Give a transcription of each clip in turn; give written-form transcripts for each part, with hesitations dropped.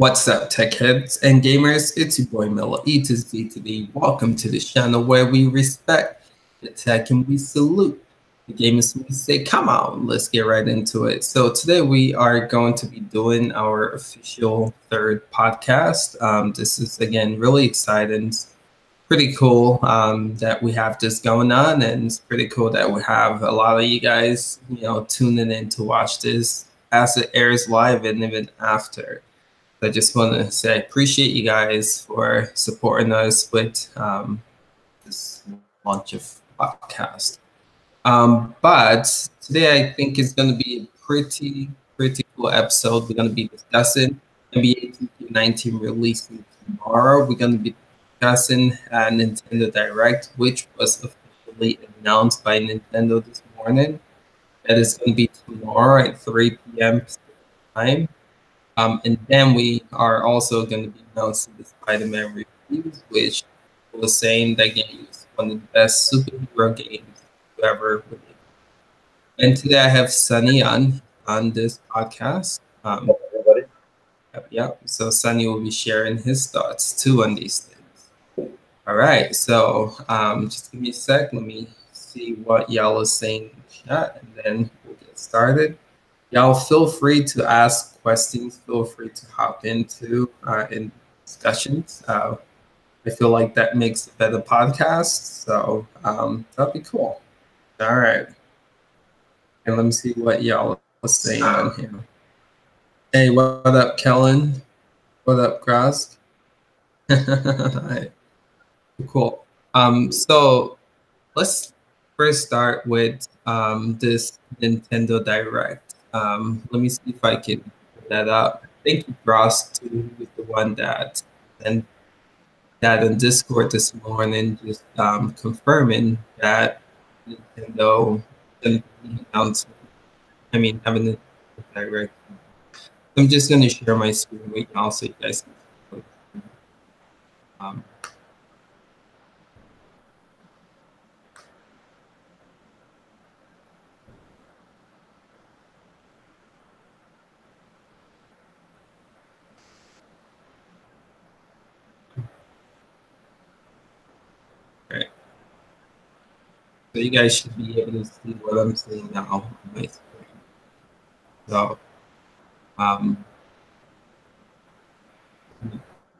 What's up, tech heads and gamers? It's your boy Miller E to Z to D. Welcome to the channel where we respect the tech and we salute the gamers. We say, come on, let's get right into it. So today we are going to be doing our official third podcast. This is again really exciting. Pretty cool that we have this going on, and it's pretty cool that we have a lot of you guys, tuning in to watch this as it airs live and even after. I just want to say I appreciate you guys for supporting us with this launch of podcast. But today I think it's going to be a pretty cool episode. We're going to be discussing NBA 2K19 releasing tomorrow. We're going to be discussing Nintendo Direct, which was officially announced by Nintendo this morning. That is going to be tomorrow at 3 p.m. time. And then we are also going to be announcing the SpiderMan reviews, which was saying that game is one of the best superhero games ever released. And today I have Sunny on this podcast. Everybody. Yeah, so Sunny will be sharing his thoughts too on these things. All right, so just give me a sec. Let me see what y'all is saying in the chat, and then we'll get started. Y'all feel free to ask questions. Feel free to hop into in discussions. I feel like that makes a better podcast. So that'd be cool. All right. And let me see what y'all are saying on here. Hey, what up, Kellen? What up, Grosk? All right. Cool. So let's first start with this Nintendo Direct. Let me see if I can put that up. I think Ross too was the one that sent that on Discord this morning, just confirming that Nintendo announcement. I mean, having the Direct. I'm just going to share my screen right now so you guys can see. So you guys should be able to see what I'm seeing now on my screen. So,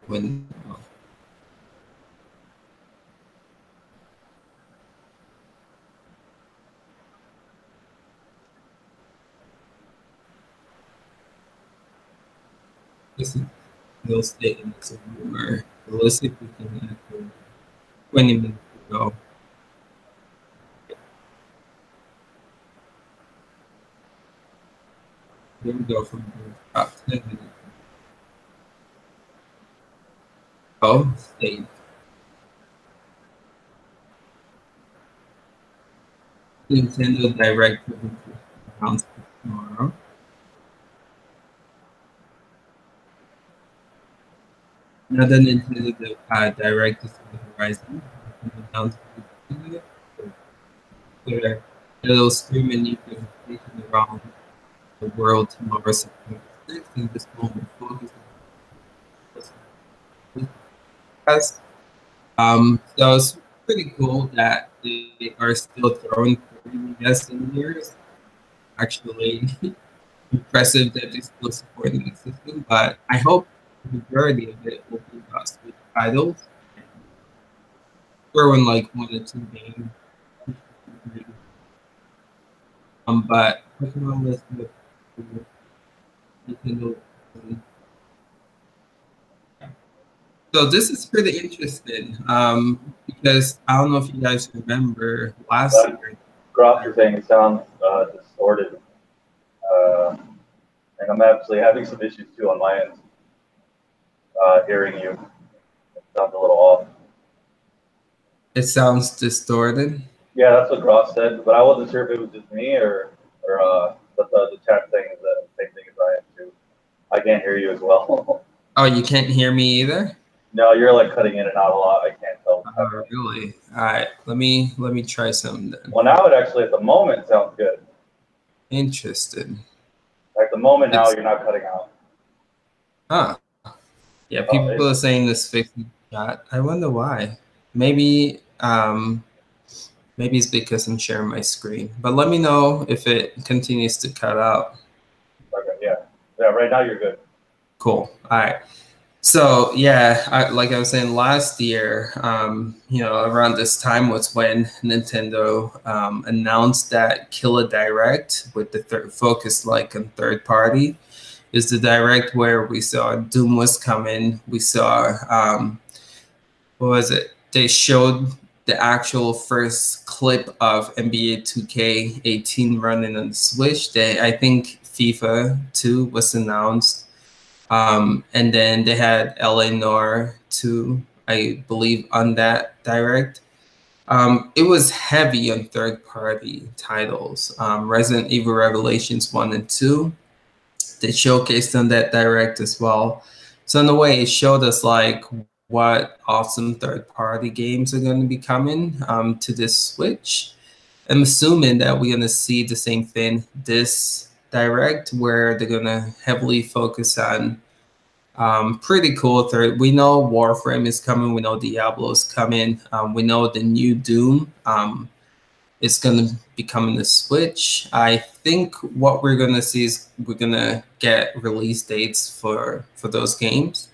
when this is still stating it's a rumor. So let's see if we can after 20 minutes ago. Here we go from the top 10 minutes. Oh, state. Nintendo Direct announced tomorrow. Another Nintendo Direct is on the horizon. Announced Twitter. It'll stream a new presentation around the world tomorrow, September 6th, in this moment focus so it's pretty cool that they are still throwing 30 guests in years. Actually, impressive that they still supporting the system, but I hope the majority of it will be about Switch titles. Throwing like 1 or 2 games. But Pokemon list with Nintendo. So this is pretty interesting because I don't know if you guys remember last year. Groff, you're saying it sounds distorted, and I'm actually having some issues too on my end. Hearing you, it sounds a little off. It sounds distorted. Yeah, that's what Groff said, but I wasn't sure if it was just me or but the chat saying is the same thing as I am too. I can't hear you as well. Oh, you can't hear me either? No, you're like cutting in and out a lot. I can't tell. Oh, really? All right, let me try something then. Well, now it actually at the moment sounds good. Interesting. At the moment now, you're not cutting out. Huh. Yeah, people are saying this fixed chat. I wonder why. Maybe maybe it's because I'm sharing my screen. But let me know if it continues to cut out. Okay, yeah. Yeah, right now you're good. Cool. All right. So yeah, like I was saying last year, you know, around this time was when Nintendo announced that Killer Direct with the focus like on third party is the direct where we saw Doom was coming. We saw what was it? They showed the actual first clip of NBA 2K18 running on the Switch. I think FIFA 2 was announced. And then they had LA Noir 2, I believe, on that direct. It was heavy on third-party titles. Resident Evil Revelations 1 and 2, they showcased on that direct as well. So in a way, it showed us like what awesome third-party games are going to be coming to this Switch. I'm assuming that we're going to see the same thing this direct, where they're going to heavily focus on pretty cool third. We know Warframe is coming. We know Diablo's coming. We know the new Doom is going to be coming to Switch. I think what we're going to see is we're going to get release dates for those games.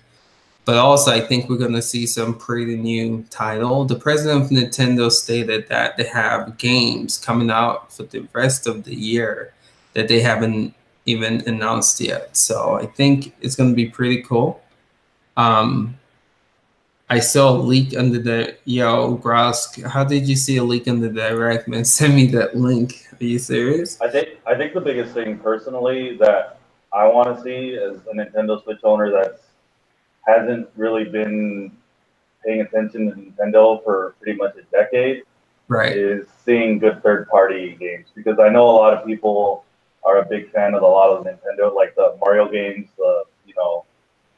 But also, I think we're going to see some pretty new title. The president of Nintendo stated that they have games coming out for the rest of the year that they haven't even announced yet. So I think it's going to be pretty cool. I saw a leak under the Grosk. How did you see a leak under the direct, man? Send me that link. Are you serious? I think the biggest thing personally that I want to see as a Nintendo Switch owner that hasn't really been paying attention to Nintendo for pretty much a decade, right, is seeing good third-party games, because I know a lot of people are a big fan of a lot of Nintendo, like the Mario games,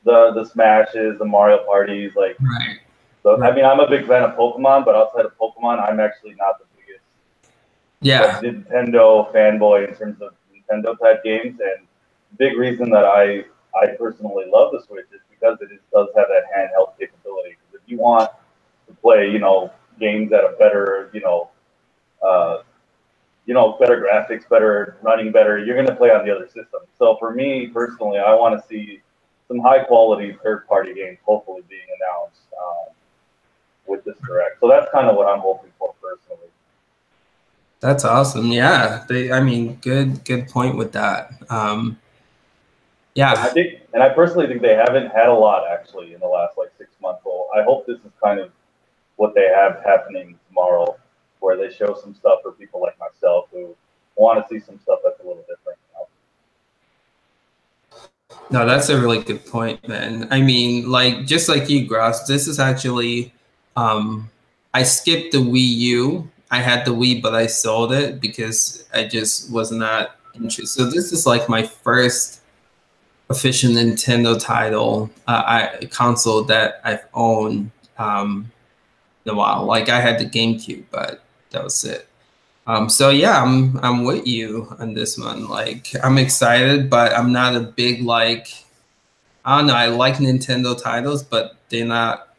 the Smashes, the Mario parties, like. Right. So right. I mean, I'm a big fan of Pokemon, but outside of Pokemon, I'm actually not the biggest Nintendo fanboy in terms of Nintendo type games. And big reason that I personally love the Switch is because it does have that handheld capability. Because if you want to play, games at a better, better graphics, better running, better, you're going to play on the other system. So for me personally, I want to see some high quality third party games hopefully being announced with this direct. So that's kind of what I'm hoping for personally. That's awesome. Yeah, good point with that. Yeah, I personally think they haven't had a lot actually in the last 6 months. So I hope this is kind of what they have happening tomorrow, where they show some stuff for people like myself who want to see some stuff that's a little different. No, that's a really good point, man. I mean, just like you, Gross, this is actually, I skipped the Wii U. I had the Wii, but I sold it because I just was not interested. So this is like my first official Nintendo title, console that I've owned in a while. Like I had the GameCube, but that was it. So yeah, I'm with you on this one. Like I'm excited, but I'm not a big I don't know. I like Nintendo titles, but they're not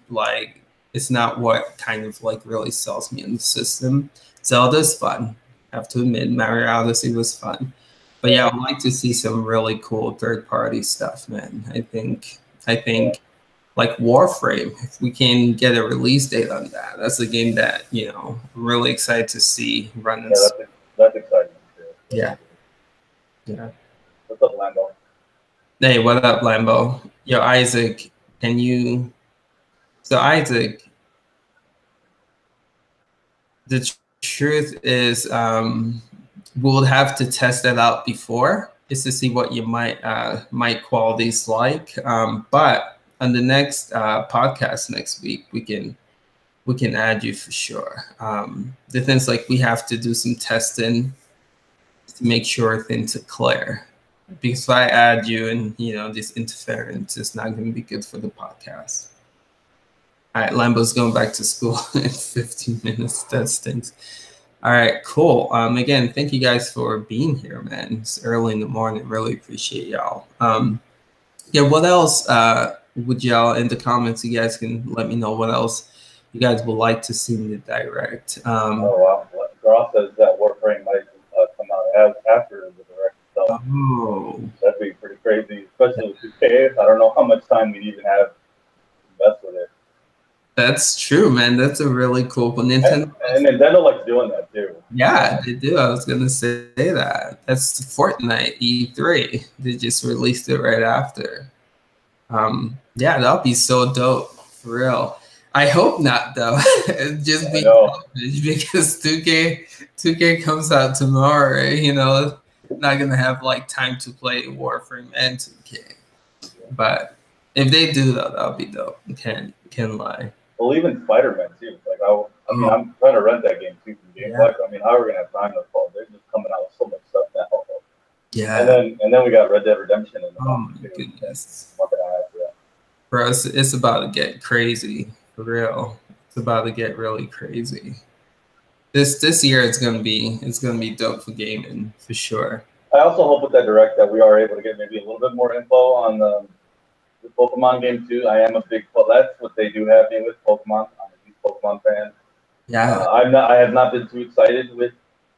it's not what kind of really sells me in the system. Zelda's fun. I have to admit, Mario Odyssey was fun. But yeah, I'd like to see some really cool third-party stuff, man. I think like Warframe, if we can get a release date on that, that's a game that I'm really excited to see running. Yeah, that's exciting too. Yeah. What's up, Lambo? Hey, what up, Lambo? Yo, Isaac, can you? So Isaac, the truth is, we'll have to test that out before, just to see what you mic quality's like. But on the next podcast next week, we can add you for sure. The things we have to do some testing to make sure things are clear. Because if I add you and this interference is not going to be good for the podcast. All right, Lambo's going back to school in 15 minutes. That stinks. All right, cool. Again, thank you guys for being here, man. It's early in the morning. Really appreciate y'all. Yeah, what else with y'all in the comments. You guys can let me know what else you guys would like to see in the direct. Oh wow! Gross says that Warframe might come out after the direct itself. Oh, That'd be pretty crazy, especially with 2K. I don't know how much time we'd even have to mess with it. that's true, man. That's a really cool one. Nintendo and Nintendo likes doing that too. Yeah, they do. I was gonna say that. That's Fortnite E3. They just released it right after. Yeah, that'll be so dope for real. I hope not though. Just be selfish because 2K comes out tomorrow, right? You know, not gonna have like time to play Warframe and 2K. But if they do though, that'll be dope. Can't lie. Well, even SpiderMan too. Like I mean, I'm trying to rent that game too from GameFly. I mean, how are we gonna have time to follow? They're just coming out with so much stuff now. Yeah. And then we got Red Dead Redemption in the month my goodness. Yeah. Bro, it's about to get crazy for real. It's about to get really crazy. This year it's gonna be dope for gaming for sure. I also hope with that direct that we are able to get maybe a little bit more info on the Pokemon game too. I am a big that's what they do have me with Pokemon. I'm a huge Pokemon fan. Yeah. I have not been too excited with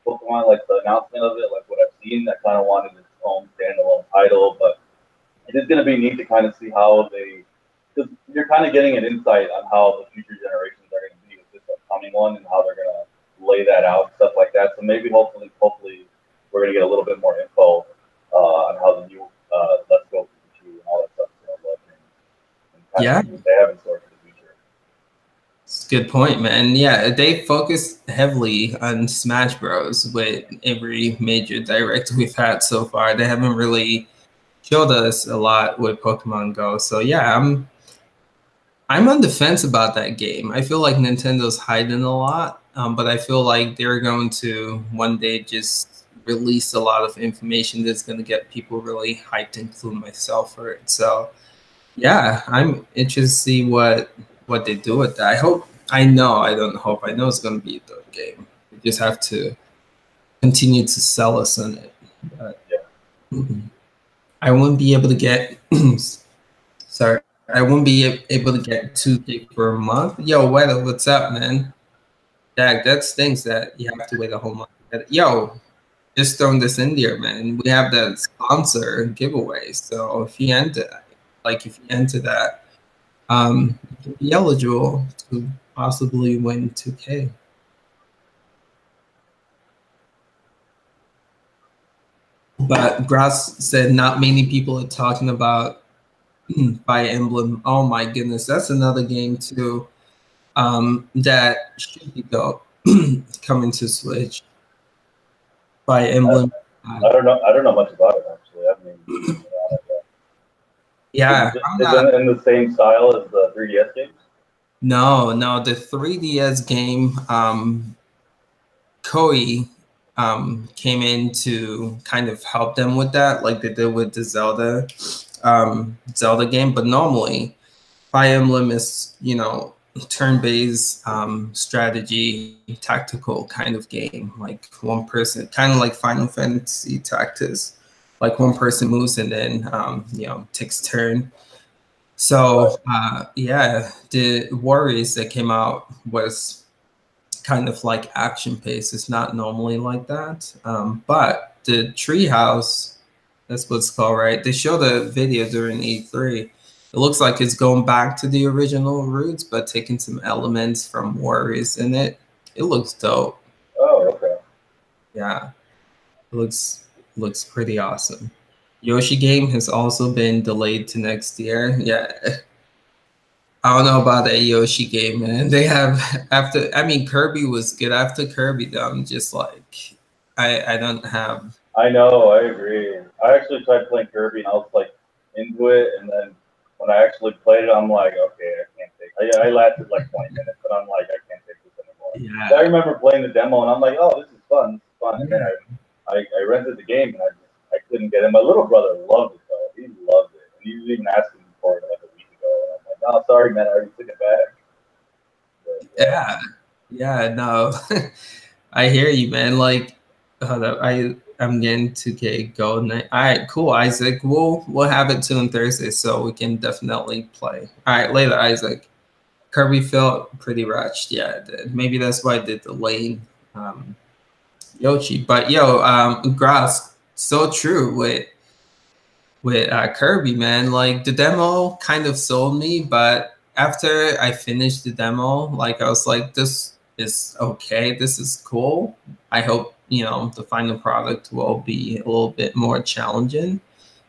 Pokemon, like the announcement of it, like what I've seen. I kind of wanted its own standalone title, but it is going to be neat to kind of see how because you're kind of getting an insight on how the future generations are going to be with this upcoming one and how they're going to lay that out, stuff like that. So maybe hopefully we're going to get a little bit more info on how the new Let's Go Pikachu and all that stuff is going to look and kind of what they have in store for the future. It's a good point, man. Yeah, they focus heavily on Smash Bros. With every major direct we've had so far. They haven't really showed us a lot with Pokemon Go. So yeah, I'm on the fence about that game. I feel like Nintendo's hiding a lot, but I feel like they're going to one day just release a lot of information that's going to get people really hyped, including myself, for it. So yeah, I'm interested to see what they do with that. I know it's going to be a dope game. We just have to continue to sell us on it. But, I wouldn't be able to get sorry. I won't be able to get 2K for a month. Yo, Weather, what's up, man? Dag, that stinks that you have to wait a whole month. Yo, just throwing this in there, man. We have that sponsor giveaway. So if you enter that, you can be eligible to possibly win 2K. But Grass said not many people are talking about Fire Emblem. Oh my goodness, that's another game too that should be dope coming to Switch. Fire Emblem. I don't know much about it actually. I mean, yeah, is it in the same style as the 3DS games? No, the 3DS game. Koei came in to kind of help them with that, like they did with the Zelda game. But normally, Fire Emblem is, turn-based strategy, tactical kind of game, like one person, kind of like Final Fantasy Tactics, like one person moves and then takes turn. So yeah, the Warriors that came out was kind of like action pace. It's not normally like that, but the Treehouse, that's what it's called, right? They showed a video during E3. It looks like it's going back to the original roots, but taking some elements from Warriors in it. It looks dope. Oh, okay. Yeah, it looks pretty awesome. Yoshi game has also been delayed to next year. Yeah. I don't know about that Yoshi game, man. They have Kirby was good. After Kirby, though, I'm just like, I don't have. I know, I agree. I actually tried playing Kirby and I was like into it, and then when I actually played it, I'm like, okay, I can't take it. I lasted like 20 minutes, but I'm like, I can't take this anymore. Yeah. So I remember playing the demo, and I'm like, oh, this is fun. And then I rented the game, and I couldn't get it. My little brother loved it, though. He loved it, and he was even asking me for it like a week ago. And I'm like, no, sorry, man, I already took it back. But, yeah, no, I hear you, man. Like, I'm getting 2K Gold Knight. All right, cool, Isaac. We'll have it too on Thursday, so we can definitely play. All right, later, Isaac. Kirby felt pretty rushed. Yeah, it did. Maybe that's why I did the lane Yoshi. But yo, Grass, so true with Kirby, man. Like the demo kind of sold me, but after I finished the demo, like I was like, this is okay. This is cool. I hope, you know, the final product will be a little bit more challenging.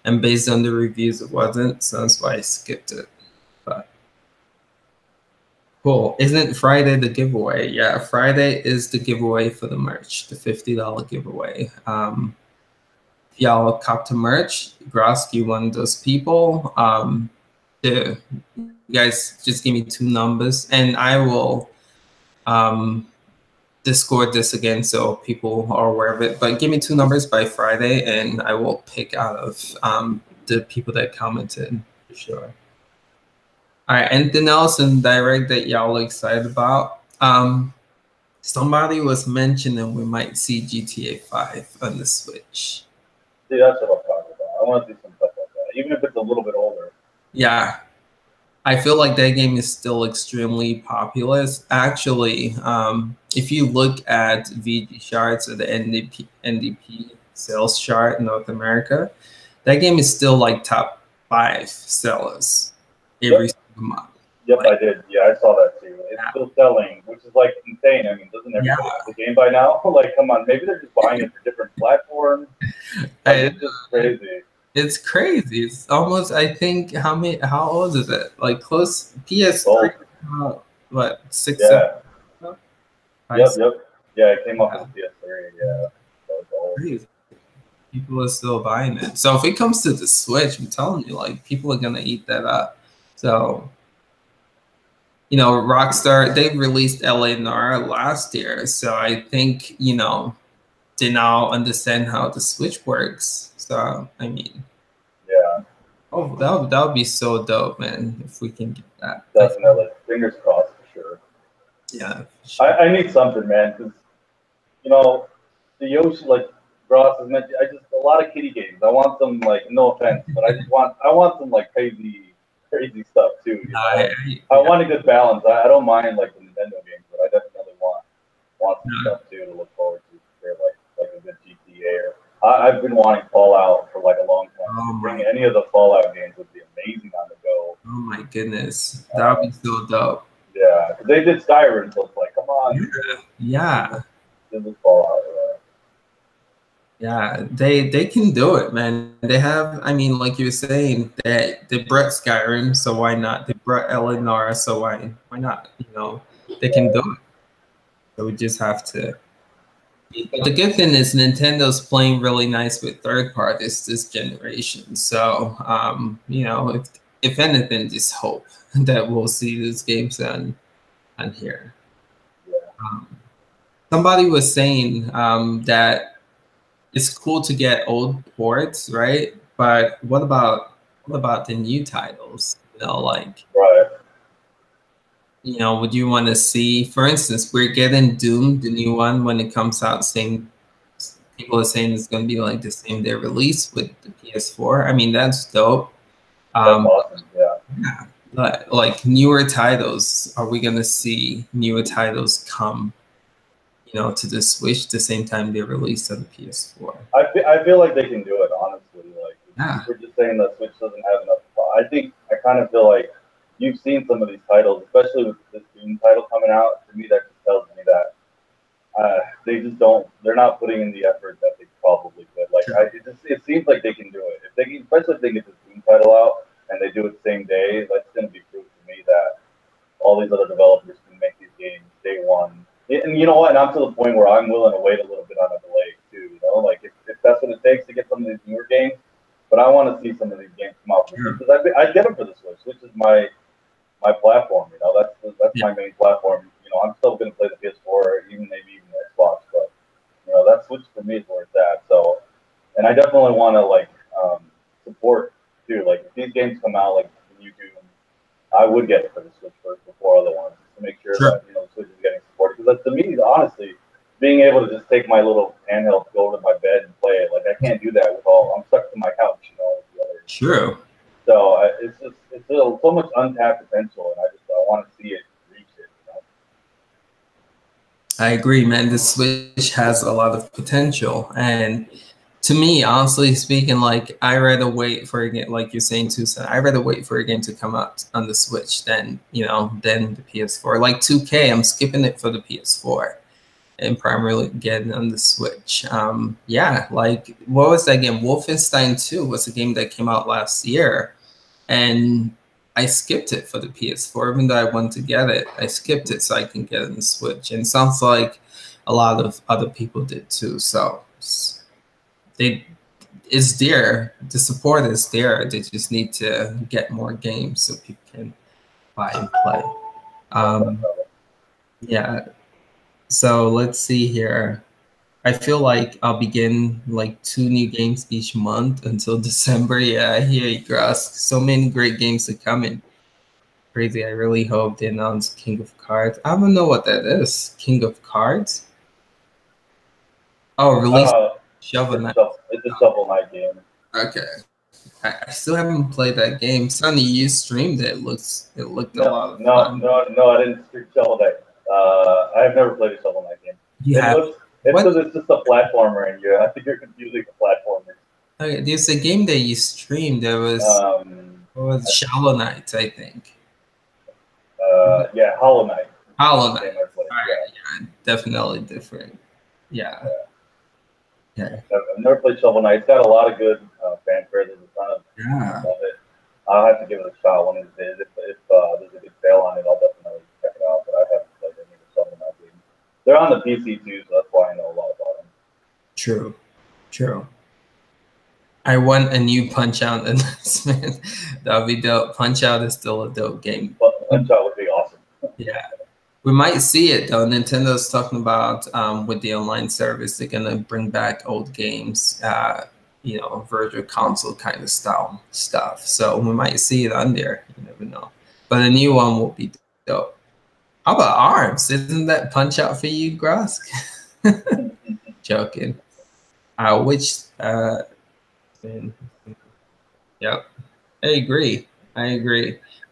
And based on the reviews, it wasn't. So that's why I skipped it. But cool. Isn't Friday the giveaway? Yeah, Friday is the giveaway for the merch, the $50 giveaway. Y'all cop to merch. Grosky, one of those people. You guys just give me 2 numbers, and I will Discord this again so people are aware of it. But give me 2 numbers by Friday, and I will pick out of the people that commented for sure. All right, anything else in direct that y'all excited about? Somebody was mentioning we might see GTA 5 on the Switch. See, that's what I'm talking about. I want to see some stuff like that, even if it's a little bit older. Yeah, I feel like that game is still extremely populous. Actually, if you look at VG charts or the NDP sales chart in North America, that game is still like top 5 sellers every single month. Yep, like, I did. Yeah, I saw that too. It's still selling, which is like insane. I mean, doesn't everybody have the game by now? Like, come on, maybe they're just buying it for different platforms. Like, it's just crazy. It's crazy. It's almost, I think, how old is it? Like close PS3, what, 6, yeah. 7? Yep. Yeah, it came off with PS3. Yeah. Crazy. People are still buying it. So if it comes to the Switch, I'm telling you, like, people are gonna eat that up. So, you know, Rockstar, they released LA Noire last year. So I think, you know, they now understand how the Switch works. So, I mean, yeah. Oh, that would be so dope, man, if we can get that. Definitely. Fingers crossed for sure. Yeah. For sure. I need something, man, because, you know, the Yoshi, like Ross has mentioned, a lot of kiddie games. I want some, like, no offense, but I want some, like, crazy stuff too. You know? I want a good balance. I don't mind like the Nintendo games, but I definitely want some stuff too to look forward to. Like a good GTA. I've been wanting Fallout for like a long time. Bring any of the Fallout games would be amazing on the go. Oh my goodness, that would be so dope. Yeah, because they did Skyrim, so it's like, come on. Yeah. This is Fallout. Yeah, they can do it, man. They have, I mean, like you were saying, they brought Skyrim, so why not? They brought Eleanor, so why not? You know, they can do it. So we just have to. But the good thing is Nintendo's playing really nice with third parties this generation. So, you know, if anything, just hope that we'll see these games on here. Somebody was saying that it's cool to get old ports, right? But what about the new titles? You know, like, you know, would you want to see, for instance, we're getting Doom, the new one, when it comes out, people are saying it's going to be like the same day release with the PS4. I mean, that's dope. That's awesome. Yeah. But like newer titles, are we going to see newer titles come, you know, to the Switch the same time they released on the PS4? I feel like they can do it, honestly. Like, we're just saying that Switch doesn't have enough. I kind of feel like you've seen some of these titles, especially with this Doom title coming out. To me, that just tells me that they just don't. They're not putting in the effort that they probably could. Like, it seems like they can do it. If they can, especially if they get this Doom title out and they do it the same day, that's going to be proof to me that all these other developers can make these games day one. And you know what? And I'm to the point where I'm willing to wait a little bit on a delay too. You know, like if that's what it takes to get some of these newer games. But I want to see some of these games come out because I get them for the Switch. Switch is my platform. You know, that's my main platform. You know, I'm still going to play the PS4, maybe even the Xbox. But you know, that Switch for me is where it's at. So, and I definitely want to like support too. Like if these games come out, like the new Doom, I would get it for the Switch first before other ones to make sure that you know Switch is getting supported. Because to me, honestly, being able to just take my little handheld, go to my bed and play can't do that with all. I'm stuck to my couch, you know. With the other. True. So it's so much untapped potential, and I want to see it reach it. You know? I agree, man. The Switch has a lot of potential, and to me, honestly speaking, like I rather wait for a game, like you're saying too, son. I rather wait for a game to come out on the Switch than than the PS4. Like 2K, I'm skipping it for the PS4 and primarily getting on the Switch. Yeah, like what was that game? Wolfenstein 2 was a game that came out last year, and I skipped it for the PS4, even though I wanted to get it. I skipped it so I can get it on the Switch, and it sounds like a lot of other people did too. So it's there. The support is there. They just need to get more games so people can buy and play. Yeah. So let's see here. I feel like I'll begin like 2 new games each month until December. Yeah, I hear you, Gross. So many great games are coming. Crazy. I really hope they announce King of Cards. I don't know what that is. King of Cards? Oh, release Shovel Knight. It's a Shovel Knight game. Okay. I still haven't played that game. Sonny, you streamed it. It looked a lot of fun. No, I didn't stream Shovel Knight. I have never played a Shovel Knight game. It's because it's just a platformer, and I think you're confusing the platformers. Okay, there's a game that you streamed that was Shovel Knight, I think. Yeah, Hollow Knight. Hollow Knight. Yeah, definitely different. Yeah. I've never played Shovel Knight. It's got a lot of good fanfare. There's a ton of it. I'll have to give it a shot one of these days. If there's a good sale on it, I'll definitely check it out. But I haven't played any of the Shovel Knight games. They're on the PC too, so that's why I know a lot about them. True. I want a new Punch-Out announcement. That would be dope. Punch-Out is still a dope game. Punch-Out would be awesome. Yeah. We might see it though. Nintendo's talking about with the online service, they're gonna bring back old games, virtual console kind of style stuff. So we might see it on there. You never know. But a new one will be dope. How about ARMS? Isn't that Punch-Out for you, Grosk? Joking. Yep. I agree.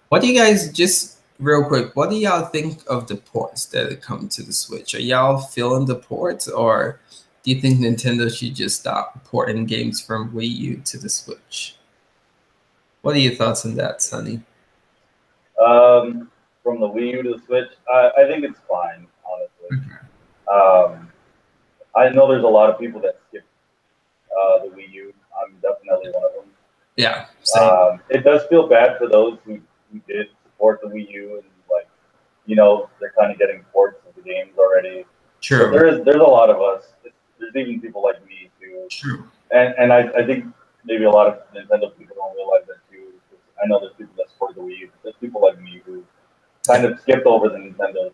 What do you guys, just real quick, what do y'all think of the ports that are coming to the Switch? Are y'all feeling the ports, or do you think Nintendo should just stop porting games from Wii U to the Switch? What are your thoughts on that, Sonny? From the Wii U to the Switch, I think it's fine, honestly. Okay. I know there's a lot of people that skip the Wii U. I'm definitely one of them. Yeah, same. It does feel bad for those who did support the Wii U, and they're kind of getting ports of the games already. True. But there's a lot of us. There's even people like me too. True. And I think maybe a lot of Nintendo people don't realize that too. I know there's people that support the Wii U. There's people like me who kind of skipped over the Nintendo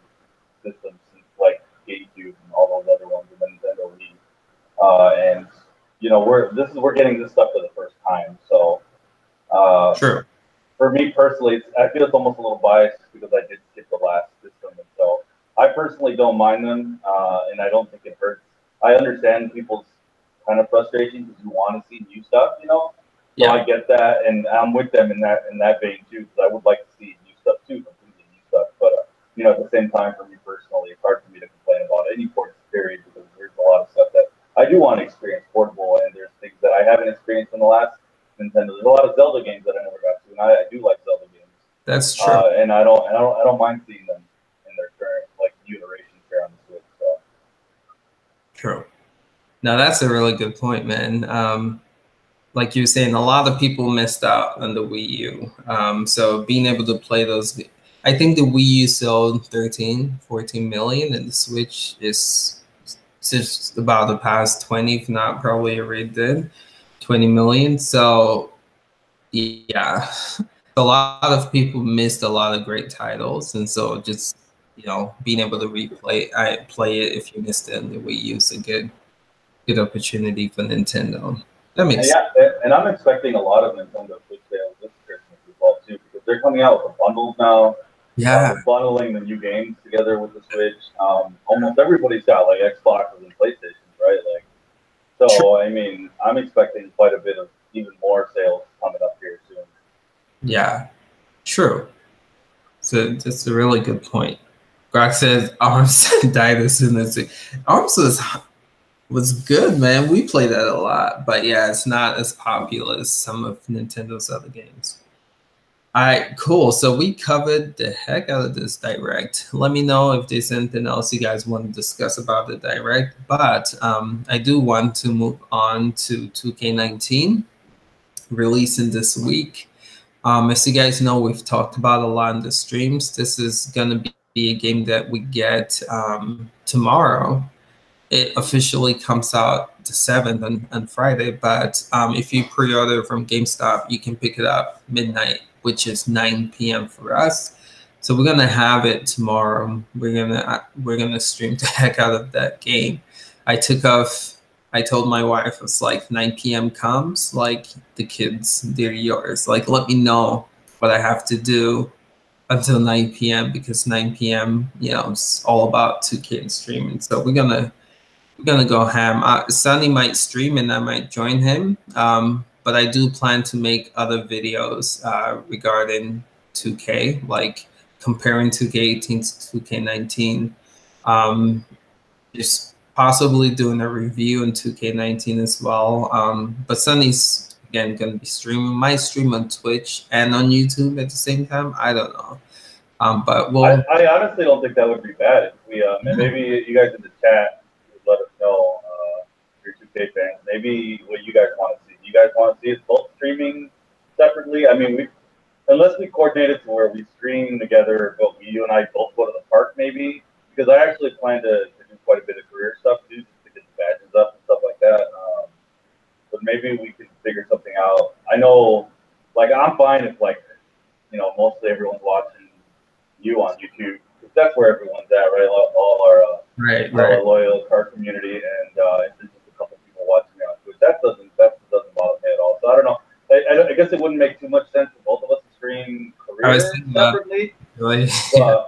systems, like GameCube and all those other ones, and then Nintendo Wii. And we're getting this stuff for the first time. So true. For me personally, I feel it's almost a little biased because I did skip the last system, and so I personally don't mind them, and I don't think it hurts. I understand people's kind of frustration because you want to see new stuff, So yeah. I get that, and I'm with them in that vein too, because I would like to see new stuff too, completely new stuff. But at the same time, for me personally, it's hard for me to complain about any ports period because there's a lot of stuff that I do want to experience portable, and there's things that I haven't experienced in the last Nintendo. There's a lot of Zelda games that I never got to, and I do like Zelda games. That's true. And I don't mind seeing them in their current new iterations here on the Switch. So. True. Now that's a really good point, man. Like you were saying, a lot of people missed out on the Wii U. So being able to play those, I think the Wii U sold 13, 14 million, and the Switch is just about the past 20, if not probably already did 20 million. So yeah, a lot of people missed a lot of great titles, and so just being able to play it if you missed it on the Wii U is a good opportunity for Nintendo. That makes sense. And I'm expecting a lot of Nintendo Switch sales this Christmas as well too, because they're coming out with the bundles now. Yeah, bundling the new games together with the Switch. Almost everybody's got Xboxes and PlayStations, right? So, I mean, I'm expecting quite a bit of even more sales coming up here soon. Yeah, true. So that's a really good point. Grok says Arms died as soon as it. Arms was good, man. We played that a lot, but yeah, it's not as popular as some of Nintendo's other games. All right, cool. So we covered the heck out of this direct. Let me know if there's anything else you guys want to discuss about the direct. But I do want to move on to 2K19 releasing this week. As you guys know, we've talked about a lot in the streams. This is going to be a game that we get tomorrow. It officially comes out the 7th on Friday, but if you pre-order from GameStop, you can pick it up midnight, which is 9 p.m. for us. So we're gonna have it tomorrow. We're gonna stream the heck out of that game. I told my wife, it's like 9 p.m. comes, like the kids, they're yours. Like let me know what I have to do until 9 p.m. because 9 p.m. It's all about 2K and streaming. So we're gonna go ham. Sunny might stream and I might join him. But I do plan to make other videos regarding 2K, like comparing 2K18 to 2K19. Just possibly doing a review in 2K19 as well. But Sunny's again going to be streaming. Might stream on Twitch and on YouTube at the same time. I don't know. But I honestly don't think that would be bad. If we maybe you guys in the chat would let us know if you're 2K fans. Maybe what you guys want to see. Do you guys want to see us both streaming separately? I mean, unless we coordinate it to where we stream together, but you and I both go to the park, maybe. Because I actually plan to do quite a bit of career stuff too, just to get the badges up and stuff like that. But maybe we can figure something out. I know, like, I'm fine if, like, mostly everyone's watching you on YouTube, because that's where everyone's at, right? All our loyal card community, and it's just a couple people watching me on Twitch. That doesn't bother me at all. So I don't know. I guess it wouldn't make too much sense for both of us to stream career separately. Really?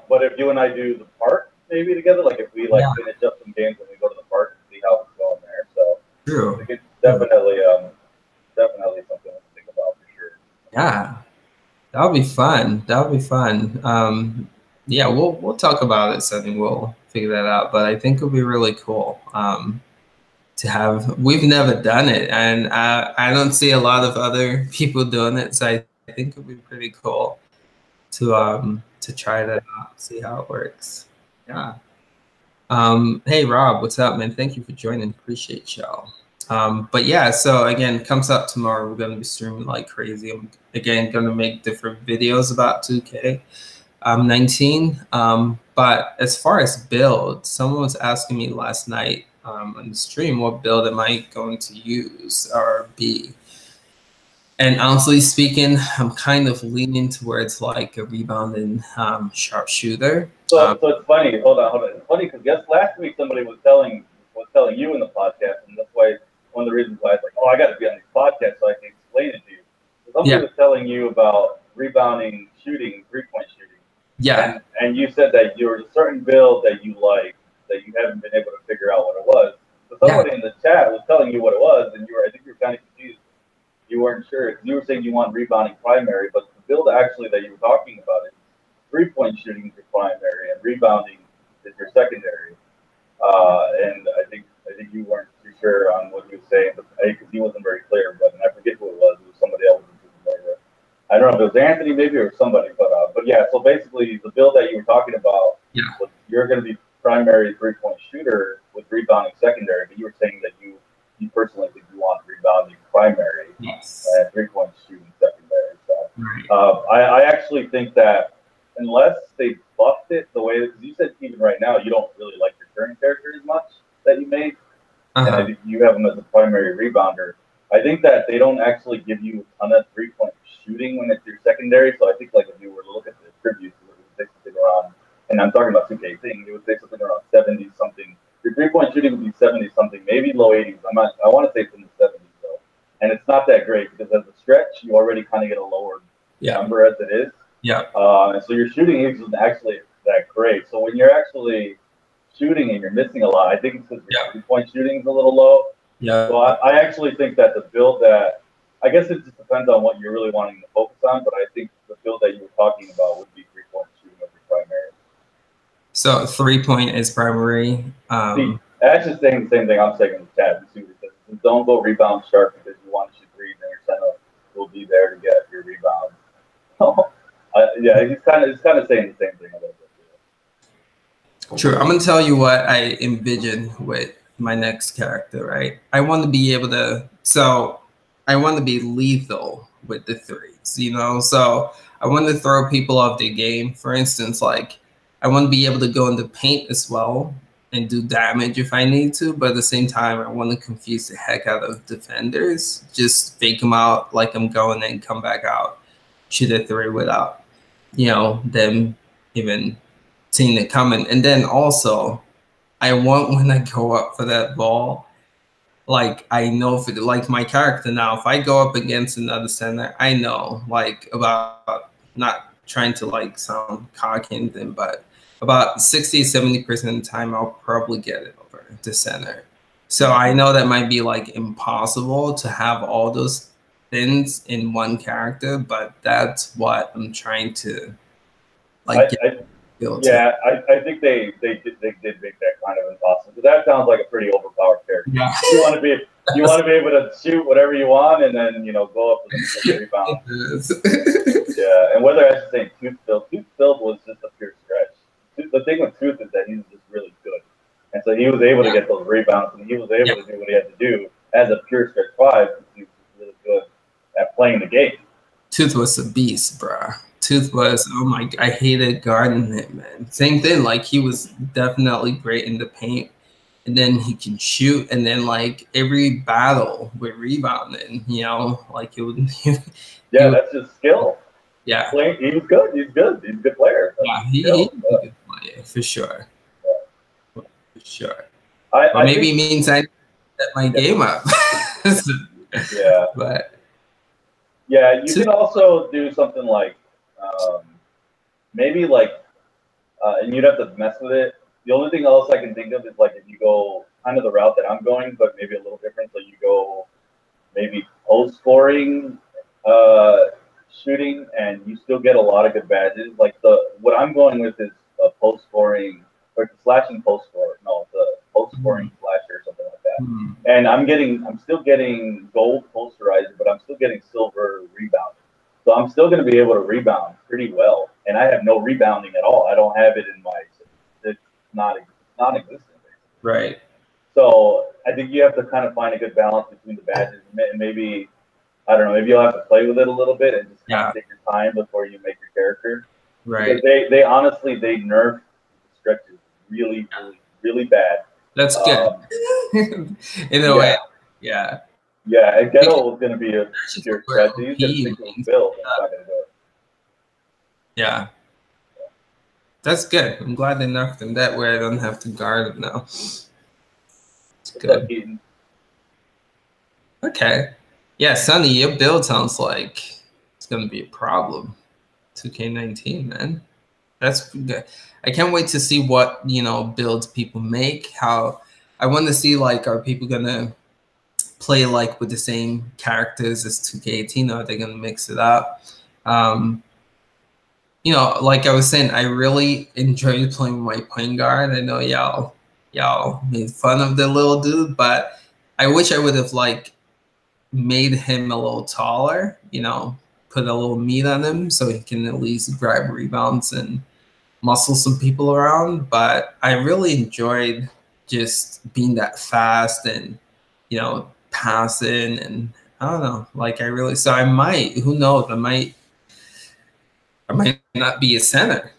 But if you and I do the park maybe together, like if we finish up some games and we go to the park and see how it's going there. So true. I think it's definitely something to think about for sure. Yeah. That'll be fun. Yeah, we'll talk about it, Sunny. We'll figure that out. But I think it'll be really cool to have. We've never done it, and I don't see a lot of other people doing it. So I think it'll be pretty cool to try that out, see how it works. Yeah. Hey Rob, what's up, man? Thank you for joining. Appreciate y'all. But yeah, so again, comes up tomorrow. We're going to be streaming like crazy. I'm again going to make different videos about 2K19. But as far as build, someone was asking me last night on the stream, what build am I going to use or be? And honestly speaking, I'm kind of leaning towards like a rebounding sharpshooter. So it's funny. Hold on. It's funny because last week somebody was telling you in the podcast, and that's why one of the reasons why I was like, oh, I got to be on these podcasts so I can explain it to you. So somebody was telling you about rebounding shooting, 3-point shooting. Yeah. And you said that there was a certain build that you like that you haven't been able to figure out what it was. So somebody in the chat was telling you what it was, and I think you were kind of confused. You weren't sure. You were saying you want rebounding primary, but the build actually that you were talking about is 3-point shooting is your primary and rebounding is your secondary. And I think you weren't too sure on what he was saying, because he wasn't very clear. But I forget who it was. It was somebody else. I don't know if it was Anthony maybe or somebody. But yeah. So basically, the build that you were talking about, was you're going to be primary 3-point shooter with rebounding secondary, but you were saying that you personally think you want rebounding primary and 3-point shooting secondary. So I actually think that unless they buffed it the way, because you said even right now you don't really like your current character as much that you made, and I think you have him as a primary rebounder. I think that they don't actually give you a ton of 3-point shooting when it's your secondary. So I think like if you were to look at the tributes, it would say something around, and I'm talking about 2K thing, it would say something around 70 something. Your 3-point shooting would be 70 something, maybe low 80s. I want to say it's in the 70s though, and it's not that great because as a stretch, you already kind of get a lower number as it is. Yeah. And so your shooting isn't actually that great. So when you're actually shooting and you're missing a lot, I think it's because your 3-point shooting is a little low. Yeah. So I actually think that the build that, I guess it just depends on what you're really wanting to focus on, but I think the build that you were talking about would be 3-point shooting as your primary. So 3-point is primary. See, actually saying the same thing I'm saying in the chat. Don't go rebound sharp because you want to shoot threes and your center will be there to get your rebound. Yeah, he's kind of saying the same thing a little bit. True. I'm gonna tell you what I envision with my next character. Right. I want to be able to. So I want to be lethal with the threes. You know. So I want to throw people off the game. For instance, like I want to be able to go in the paint as well and do damage if I need to. But at the same time, I want to confuse the heck out of defenders. Just fake them out like I'm going and come back out, shoot a three without, them even seeing it coming. And then also, I want when I go up for that ball, like I know for like my character now, if I go up against another center, I know like about not trying to like sound cocky and anything, but about 60-70% of the time I'll probably get it over to center. So I know that might be like impossible to have all those things in one character, but that's what I'm trying to like Yeah, I think they did make that kind of impossible. But that sounds like a pretty overpowered character. Yeah. You want to be able to shoot whatever you want and then go up with the rebound. Yeah, and whether I should say Tooth-Filled was just a pure stretch. The thing with Tooth is that he's just really good, and so he was able to get those rebounds and he was able to do what he had to do as a pure stretch five because he was really good at playing the game. Tooth was a beast, bro. Tooth was, oh my, I hated guarding him, man. Same thing, like he was definitely great in the paint, and then he can shoot, and then like every battle with rebounding, like it would. That's his skill. Yeah, he was good. He's good. He's a good player. Yeah, he's a good player for sure. Yeah. For sure. Or maybe it means I set my game up. Yeah, but yeah, you can also do something like maybe like, and you'd have to mess with it. The only thing else I can think of is like if you go kind of the route that I'm going, but maybe a little different. So you go maybe post scoring shooting, and you still get a lot of good badges. Like what I'm going with is a post scoring or slashing post score. No, it's a post scoring slasher or something like that. And I'm still getting gold posterizer, but I'm still getting silver rebound. So I'm still going to be able to rebound pretty well, and I have no rebounding at all. I don't have it in my. It's non-existent. Right. So I think you have to kind of find a good balance between the badges, and maybe I don't know. Maybe you'll have to play with it a little bit and just kind of take your time before you make your character. Right. Because they honestly nerf stretches really, really, really bad. That's good. In a way. Yeah. Yeah, and Ghetto was going to be a pure stretch. He's going to stick with Bill. That's not going to do it. Yeah. That's good. I'm glad they nerfed him. That way I don't have to guard him now. It's good. Okay. Yeah, Sonny, your build sounds like it's going to be a problem. 2K19, man. That's good. I can't wait to see what, builds people make. How I want to see, like, are people going to play, like, with the same characters as 2K18, or are they going to mix it up? Like I was saying, I really enjoyed playing with my point guard. I know y'all made fun of the little dude, but I wish I would have, like, made him a little taller, put a little meat on him so he can at least grab rebounds and muscle some people around. But I really enjoyed just being that fast and, passing, and I don't know, like so I might, who knows, I might not be a center.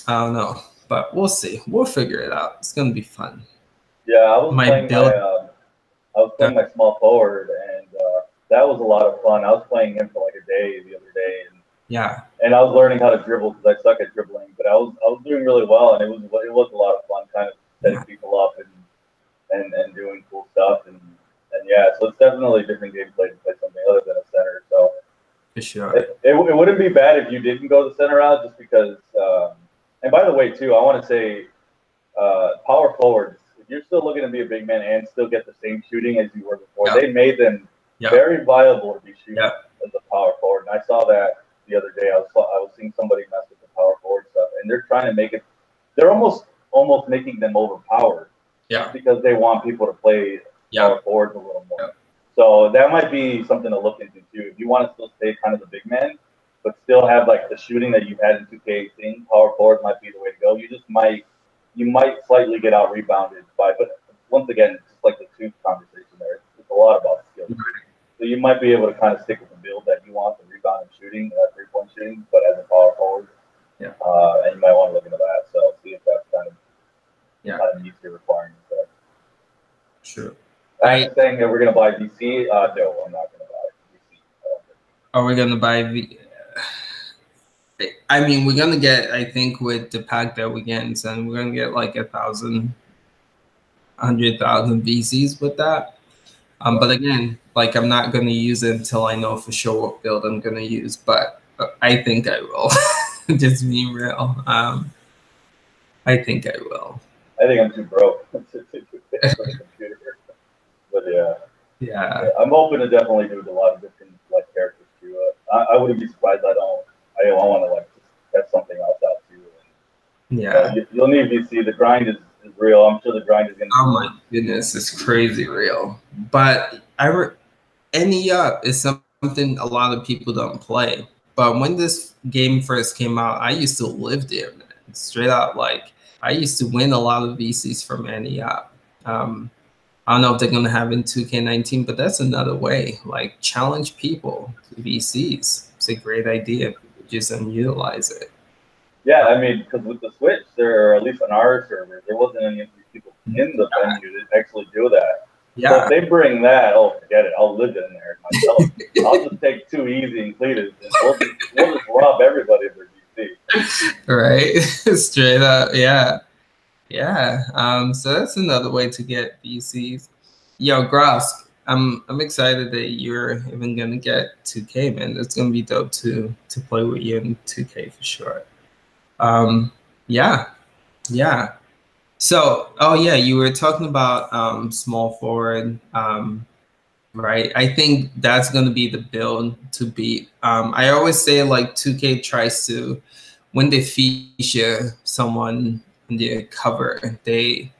I don't know, but we'll see. We'll figure it out. It's going to be fun. Yeah, I was playing my small forward, and that was a lot of fun. I was playing him for like a day the other day, and I was learning how to dribble because I suck at dribbling. But I was doing really well, and it was a lot of fun, kind of setting people up and doing cool stuff, and yeah, so it's definitely a different gameplay to play something other than a center. So for sure, it wouldn't be bad if you didn't go the center route, just because. And by the way, too, I want to say, power forwards. if you're still looking to be a big man and still get the same shooting as you were before, Yeah. they made them Yeah. very viable to be shooting Yeah. as a power forward. And I saw that the other day. I was seeing somebody mess with the power forward stuff, and they're trying to make it. They're almost making them overpowered. Yeah. Because they want people to play power forwards a little more. Yeah. So that might be something to look into too. If you want to still stay kind of the big man, but still have like the shooting that you've had in 2K18, power forward might be the way to go. You might slightly get out rebounded by, but once again, just like the two conversation there, it's a lot about skill. So you might be able to kind of stick with the build that you want, the rebound and shooting, 3-point shooting, but as a power forward. Yeah. And you might want to look into that. So see if that's kind of meets your requirements there. Sure. I'm saying that we're going to buy VC. No, I'm not going to buy VC. Are we going to buy I mean, we're going to get, I think with the pack that we get, so we're going to get like 100,000 VCs with that. But again, like I'm not going to use it until I know for sure what build I'm going to use, but I think I will. Just being real. I think I will. I think I'm too broke to pay for a computer. But yeah, I'm hoping to definitely do a lot of different like characters too. I wouldn't be surprised. I want to like just test something else out too. And, you'll need VC. The grind is real. I'm sure the grind is gonna. Oh my goodness, it's crazy real. But Any Up is something a lot of people don't play. But when this game first came out, I used to live there, man. Straight up, like I used to win a lot of VCs from Any Up. I don't know if they're gonna have in 2K19, but that's another way. Like challenge people to VCs. It's a great idea. Just utilize it. Yeah, I mean, because with the Switch, there, or at least on our server, there wasn't any of these people in the venue that actually do that. Yeah. So if they bring that, forget it. I'll live in there myself. I'll just take 2 easy and Cletus, and we'll just rob everybody of their VC. Right. Straight up. Yeah. Yeah. So that's another way to get VCs. Yo, Grosk, I'm excited that you're even gonna get 2K, man. It's gonna be dope to play with you in 2K for sure. Yeah. So, you were talking about small forward, right? I think that's gonna be the build to beat. I always say like 2K tries to, when they feature someone in their cover, they,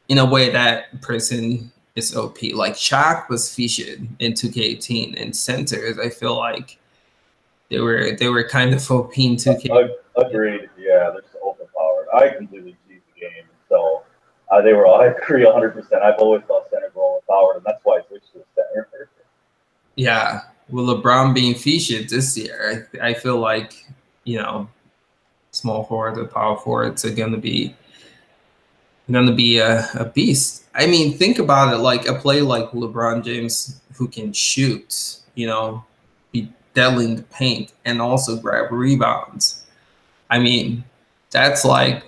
in a way, that person is OP. Like Shaq was featured in 2K18, and centers, I feel like they were kind of OP in 2K. Agreed. Yeah, they're so overpowered. I completely cheat the game, so I agree 100%. I've always thought centers were overpowered, and that's why I switched to center. Yeah, with LeBron being featured this year, I feel like, small forwards or power forwards are gonna be a beast. I mean, think about it, like a play like LeBron James who can shoot, be deadly in the paint and also grab rebounds. I mean, that's like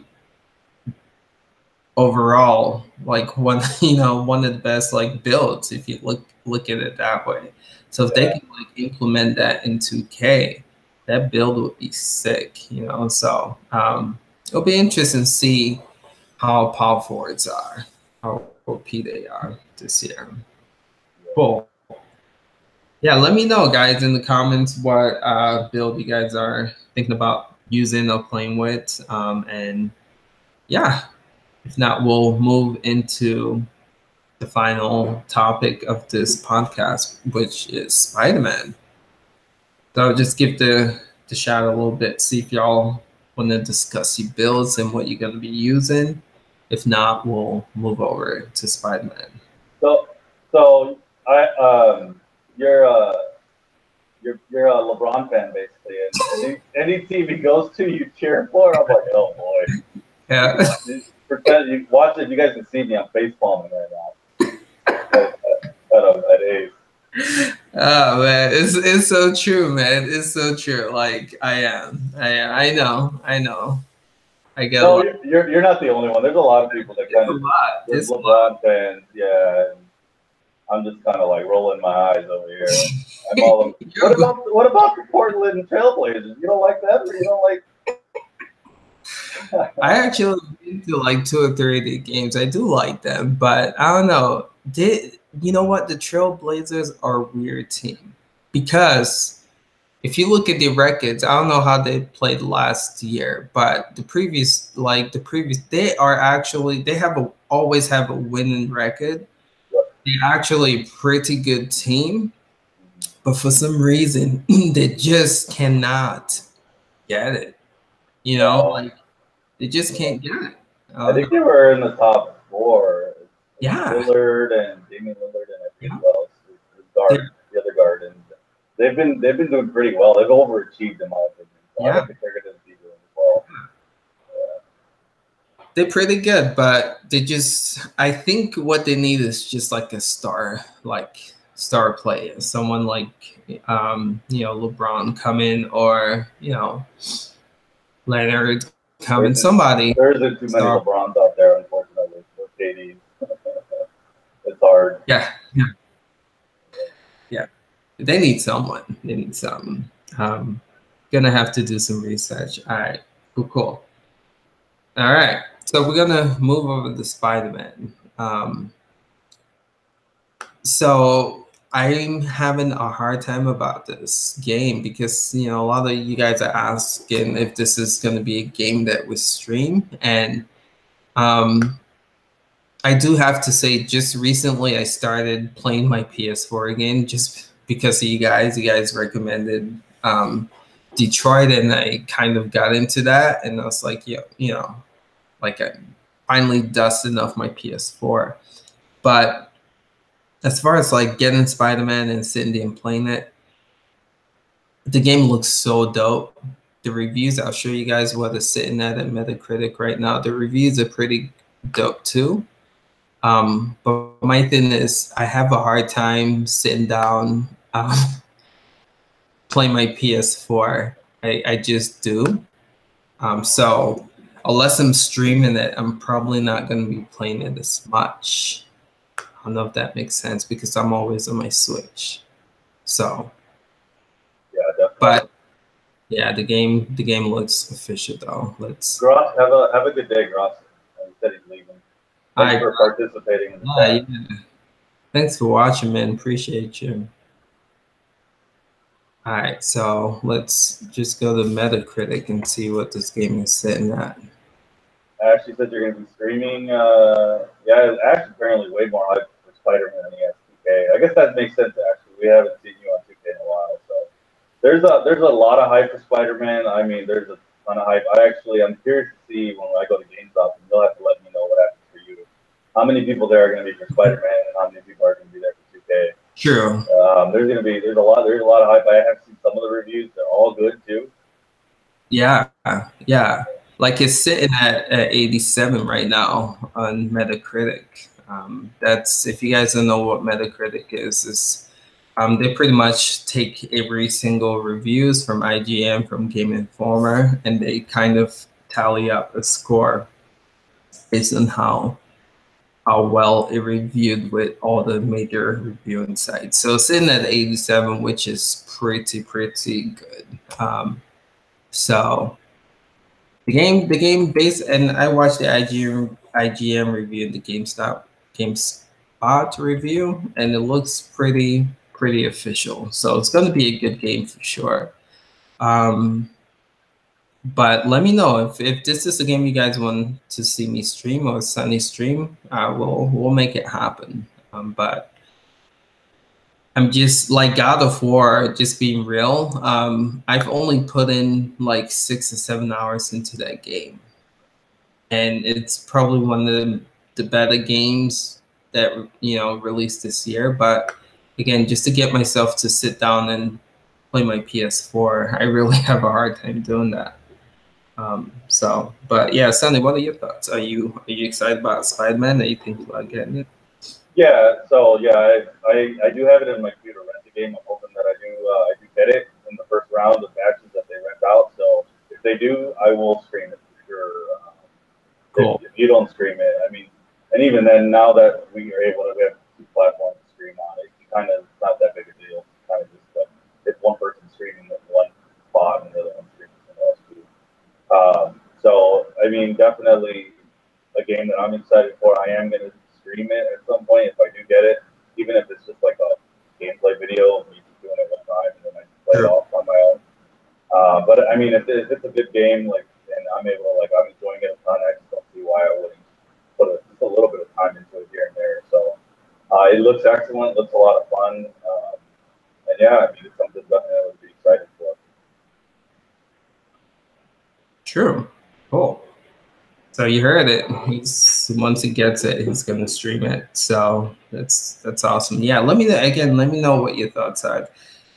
overall like one of the best like builds if you look at it that way. So if they can like implement that in 2K, that build would be sick, So it'll be interesting to see how power forwards are, how OP they are this year. Cool. Yeah, let me know, guys, in the comments what build you guys are thinking about using or playing with. And yeah, if not, we'll move into the final topic of this podcast, which is SpiderMan. So I'll just give the shout a little bit, see if y'all want to discuss your builds and what you're going to be using. If not, we'll move over to SpiderMan. So you're a LeBron fan basically, and any team he goes to, you cheer for. I'm like, oh boy. Yeah. You watch it. You guys can see me. I'm face palming right now. At Ace. Oh man, it's so true, man. It's so true. Like I am. I know. I get. No, you're not the only one. There's a lot of people that kind of. There's LeBron fans, yeah. And I'm just kind of like rolling my eyes over here. I'm all. What about the Portland Trailblazers? You don't like them, or you don't like? I actually been to like 2 or 3 of the games. I do like them, but I don't know. You know what? The Trailblazers are a weird team because if you look at the records, I don't know how they played last year, but they are actually always have a winning record. They're actually a pretty good team, but for some reason they just cannot get it. You know, Well, like they just can't get it. I I don't think know. they were in the top four. Yeah, Lillard and Damian Lillard and I forget yeah, who else, the guard, they're, the other guard, and they've been doing pretty well. They've overachieved in my opinion. So I yeah. don't think they're going to be doing well. They're pretty good, but I think what they need is just like a star player, someone like, LeBron come in, or, Leonard come in, There's somebody there isn't too many star. LeBrons out there, unfortunately. Or KD. It's hard. Yeah, yeah, yeah. They need someone. They need something. Um, Gonna have to do some research. All right, cool. All right, so we're gonna move over to Spider-Man. So I'm having a hard time about this game because a lot of you guys are asking if this is going to be a game that we stream, and um, I do have to say, just recently I started playing my PS4 again, just because of you guys. You guys recommended Detroit, and I kind of got into that, and I was like, yeah, like I finally dusted off my PS4, but as far as like getting Spider-Man and sitting there and playing it, the game looks so dope. The reviews, I'll show you guys what it's sitting at Metacritic right now. The reviews are pretty dope too. But my thing is, I have a hard time sitting down, playing my PS4. I just do. So unless I'm streaming it, I'm probably not going to be playing it as much. I don't know if that makes sense because I'm always on my Switch. So, Yeah, definitely. but yeah, the game looks official though. Gross, have a good day, Gross. He said he's leaving. Thanks I for participating in the yeah, chat. thanks for watching, man. Appreciate you. All right, so let's just go to Metacritic and see what this game is sitting at. Ashley said you're going to be streaming. Yeah, Ash apparently way more hype for Spider-Man than he has 2K. I guess that makes sense. Actually, we haven't seen you on 2K in a while, so there's a lot of hype for Spider-Man. I mean, there's a ton of hype. I'm curious to see when I go to GameStop, and you'll have to let me know what happens for you. How many people there are going to be for Spider-Man, and how many people are going to be there for 2K? True. There's a lot of hype. I have seen some of the reviews; they're all good too. Yeah, yeah. Like it's sitting at 87 right now on Metacritic. That's, if you guys don't know what Metacritic is they pretty much take every single reviews from IGN, from Game Informer, and they kind of tally up a score based on how well it reviewed with all the major reviewing sites. So sitting at 87, which is pretty good. So the game based, and I watched the IGN review and the GameSpot review, and it looks pretty official. So it's going to be a good game for sure. But let me know if this is a game you guys want to see me stream or Sunny stream. We'll make it happen. But I'm just like God of War, just being real. I've only put in like 6 or 7 hours into that game, and it's probably one of the better games that released this year. But again, just to get myself to sit down and play my PS4, I really have a hard time doing that. But yeah, Sandy, what are your thoughts? Are you excited about Spider-Man? Are you thinking about getting it? Yeah, so yeah, I do have it in my queue to rent the game. I'm hoping that I do get it in the first round of matches that they rent out. So if they do, I will stream it for sure. Cool. If you don't stream it, I mean, and even then, now that we have 2 platforms to stream on, it's not that big a deal. It's kind of just like it's one person streaming with one spot and the other one streaming somewhere else too. So mean, definitely a game that I'm excited for. I am going to stream it at some point if I do get it, even if it's just like a gameplay video of me just doing it one time and then I just play it off on my own. But I mean, if it's a good game, like, and I'm able to, like, I'm enjoying it a ton, I just don't see why I wouldn't put just a little bit of time into it here and there. So it looks excellent, looks a lot of fun. And yeah, I mean, it's something definitely I would be excited for. True. Cool. So you heard it. Once he gets it, he's gonna stream it. So that's awesome. Yeah, let me know what your thoughts are.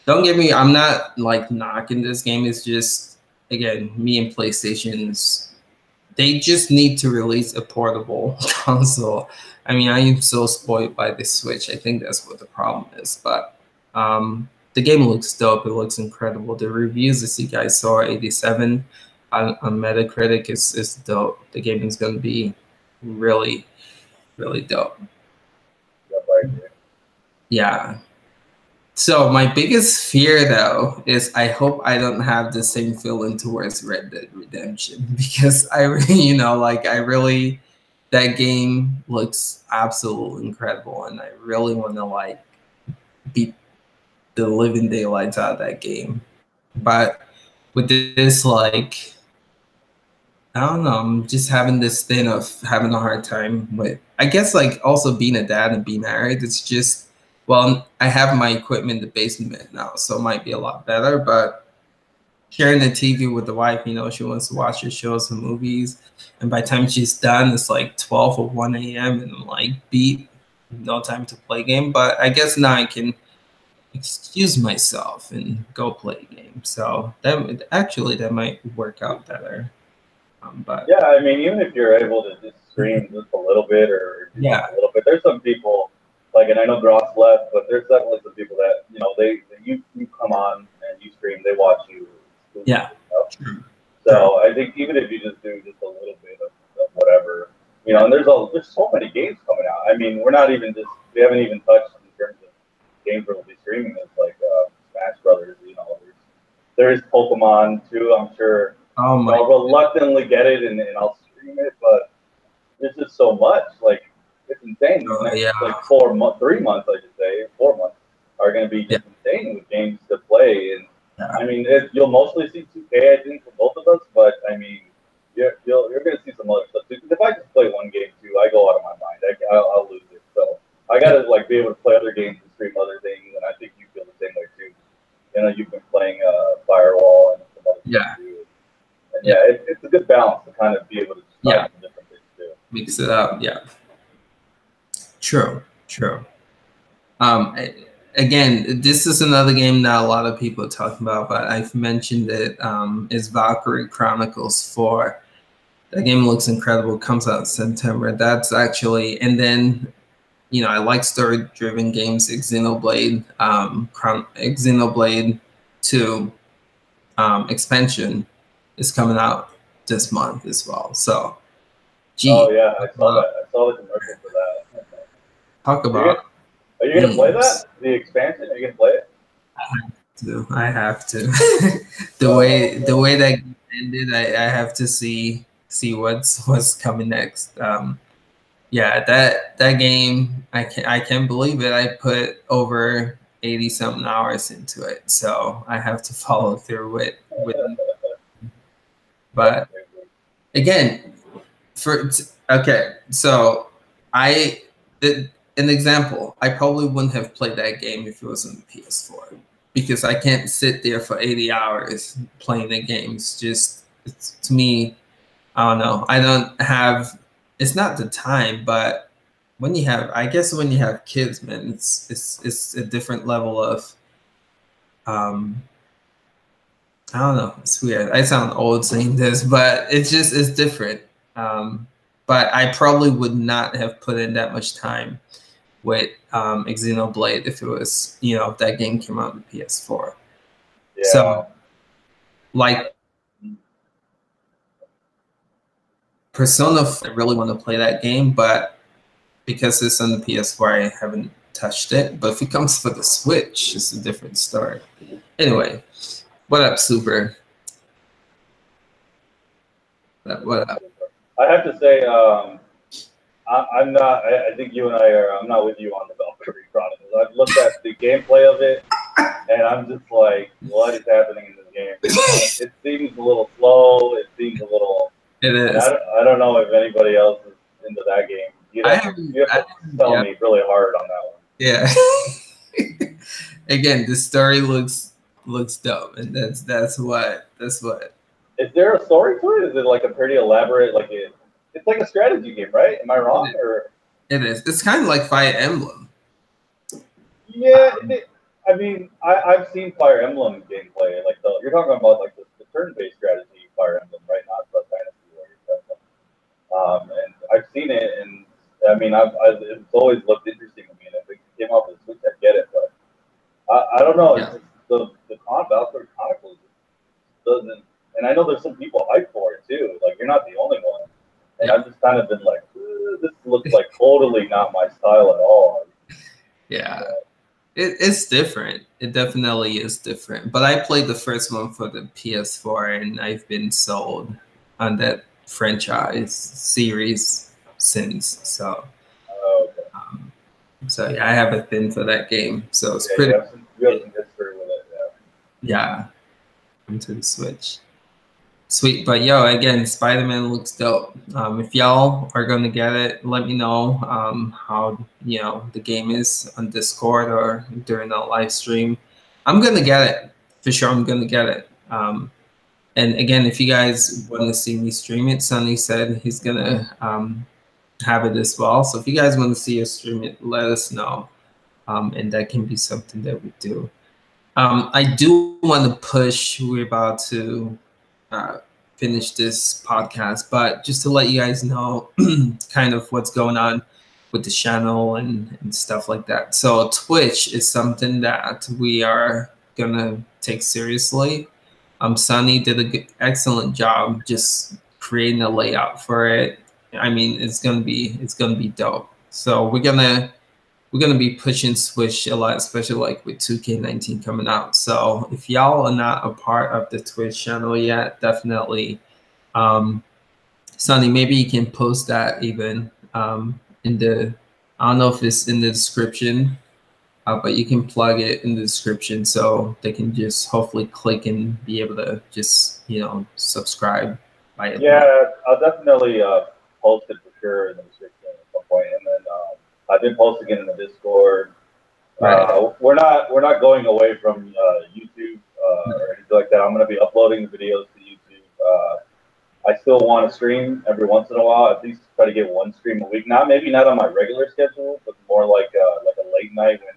Don't get me, I'm not like knocking this game. It's just, again, me and PlayStation's, they just need to release a portable console. I mean, I am so spoiled by the Switch. I think that's what the problem is. But the game looks dope. It looks incredible. The reviews, as you guys saw, 87 on Metacritic is dope. The game is going to be really, really dope. Yeah. So my biggest fear, though, is I hope I don't have the same feeling towards Red Dead Redemption, because I really, that game looks absolutely incredible, and I really want to like beat the living daylights out of that game. But with this, like, I don't know, I'm just having this thing of having a hard time with, I guess, like, also being a dad and being married. It's just, well, I have my equipment in the basement now, so it might be a lot better, but sharing the TV with the wife, she wants to watch her shows and movies, and by the time she's done, it's like 12 or 1 a.m., and I'm like, beat, no time to play game. But I guess now I can excuse myself and go play a game. So that might work out better. But yeah, I mean, even if you're able to just stream just a little bit or a little bit, there's some people, like, and I know Gross left, but there's definitely some people that, you come on and you stream, they watch you. Yeah. So I think even if you just do just a little bit of whatever, and there's so many games coming out. I mean, we haven't even touched in terms of games that we'll be streaming. It's like Smash Brothers, there is Pokemon too, I'm sure. I'll reluctantly get it and I'll stream it, but there's just so much. Like, it's insane. Like 3 months, I should say, 4 months are going to be just insane with games to play. And I mean, you'll mostly see 2K, I think, for both of us. But I mean, you're going to see some other stuff too. Because if I just play one game too, I go out of my mind. I'll lose it. So I got to be able to play other games and stream other things. And I think you feel the same way too. You've been playing Firewall and some other stuff too. And it's a good balance to kind of be able to try some different things too. Mix it up, True. Again, this is another game that a lot of people are talking about, but I've mentioned it. Is Valkyrie Chronicles 4. That game looks incredible. It comes out in September. That's actually, and then, I like story-driven games. Xenoblade 2 expansion is coming out this month as well. So, oh yeah, I saw that. I saw the commercial for that. Talk about. Are you gonna play that? The expansion? Are you gonna play it? I have to. the way that ended, I have to see what's coming next. That game, I can't believe it. I put over 80-something hours into it, so I have to follow through with it. But again, so an example, I probably wouldn't have played that game if it was on the PS4, because I can't sit there for 80 hours playing the games. To me, I don't know. I don't have, it's not the time, but when you have kids, man, it's a different level of, I don't know. It's weird. I sound old saying this, but it's different. But I probably would not have put in that much time with Xenoblade if it was, if that game came out on the PS4. Yeah. So, like, Persona, I really want to play that game, but because it's on the PS4, I haven't touched it. But if it comes for the Switch, it's a different story. Anyway, what up, Super? What up? I have to say, I'm not. I think you and I are. I'm not with you on the Valkyrie Chronicles. I've looked at the gameplay of it, and I'm just like, what is happening in this game? It seems a little slow. It seems a little. It And is. I don't know if anybody else is into that game. You have to tell me really hard on that one. Yeah. Again, the story looks dope, and that's what. Is there a story to it? Is it like a pretty elaborate, like it's like a strategy game, right? Am I wrong? Or it is. It's kind of like Fire Emblem. Yeah, I mean, I've seen Fire Emblem gameplay. Like you're talking about like the turn-based strategy Fire Emblem, right? Not the Fantasy Warrior. And I've seen it, and I mean, it's always looked interesting to me. And if it came off the Switch, I get it, but I don't know. Yeah. It's just the Valkyrie Chronicles doesn't, and I know there's some people hyped for it too. Like you're not the only one, and I've just kind of been like, this looks like totally not my style at all. Yeah. It's different. It definitely is different. But I played the first one for the PS4, and I've been sold on that franchise series since. So, so yeah, I have a thing for that game. So it's pretty. You have some history with it, yeah. Into the Switch. Sweet, but yo, again, Spider-Man looks dope. If y'all are gonna get it, let me know how the game is on Discord or during the live stream. I'm gonna get it for sure. I'm gonna get it. And again, if you guys want to see me stream it, Sonny said he's gonna have it as well. So if you guys want to see us stream it, let us know, and that can be something that we do. I do want to push. We're about to finish this podcast, but just to let you guys know kind of what's going on with the channel and stuff like that. So Twitch is something that we are gonna take seriously. Sunny did an excellent job just creating a layout for it. I mean, it's gonna be dope. So we're gonna be pushing Switch a lot, especially like with 2K19 coming out. So if y'all are not a part of the Twitch channel yet, definitely, Sonny, maybe you can post that even in the, I don't know if it's in the description, but you can plug it in the description so they can just hopefully click and be able to just, subscribe. Yeah, I'll definitely post it for sure in the description at some point, and then I've been posting it in the Discord. Right. We're not going away from YouTube or anything like that. I'm going to be uploading the videos to YouTube. I still want to stream every once in a while. At least try to get one stream a week. Maybe not on my regular schedule, but more like a late night when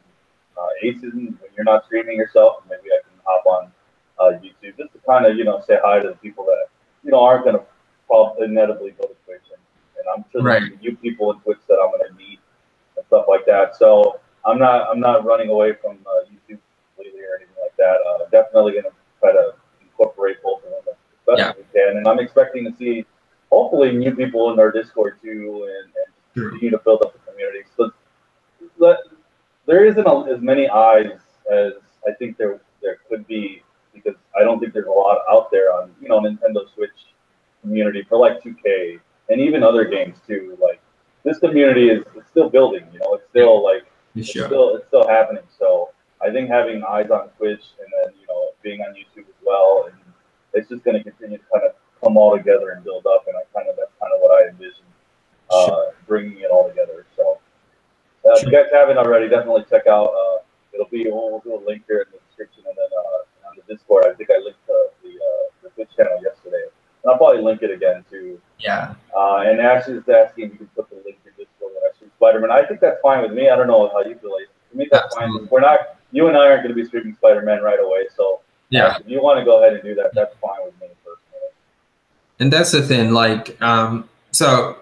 Ace isn't, when you're not streaming yourself. Maybe I can hop on YouTube just to kind of say hi to the people that aren't going to probably inevitably go to Twitch, and I'm sure there's new people in Twitch that I'm going to meet and stuff like that. So I'm not running away from YouTube completely or anything like that. Definitely going to try to incorporate both of them as best as we can, and I'm expecting to see hopefully new people in our Discord too, and continue to build up the community. So there isn't as many eyes as I think there could be, because I don't think there's a lot out there on Nintendo Switch community for like 2K and even other games too. Like this community is still building. It's still like it's still happening. So I think having eyes on Twitch and then being on YouTube as well, and it's just going to continue to kind of come all together and build up. And that's kind of what I envision bringing it all together. So if you guys haven't already, definitely check out. We'll do a link here in the description, and then on the Discord, I think I linked the Twitch channel yesterday. And I'll probably link it again too. Yeah. And actually, just asking if you can put the link to Discord when I stream Spider-Man. I think that's fine with me. I don't know how you feel. Like, to me, that's fine. You and I aren't going to be streaming Spider-Man right away. So if you want to go ahead and do that, that's fine with me personally. And that's the thing. Like, so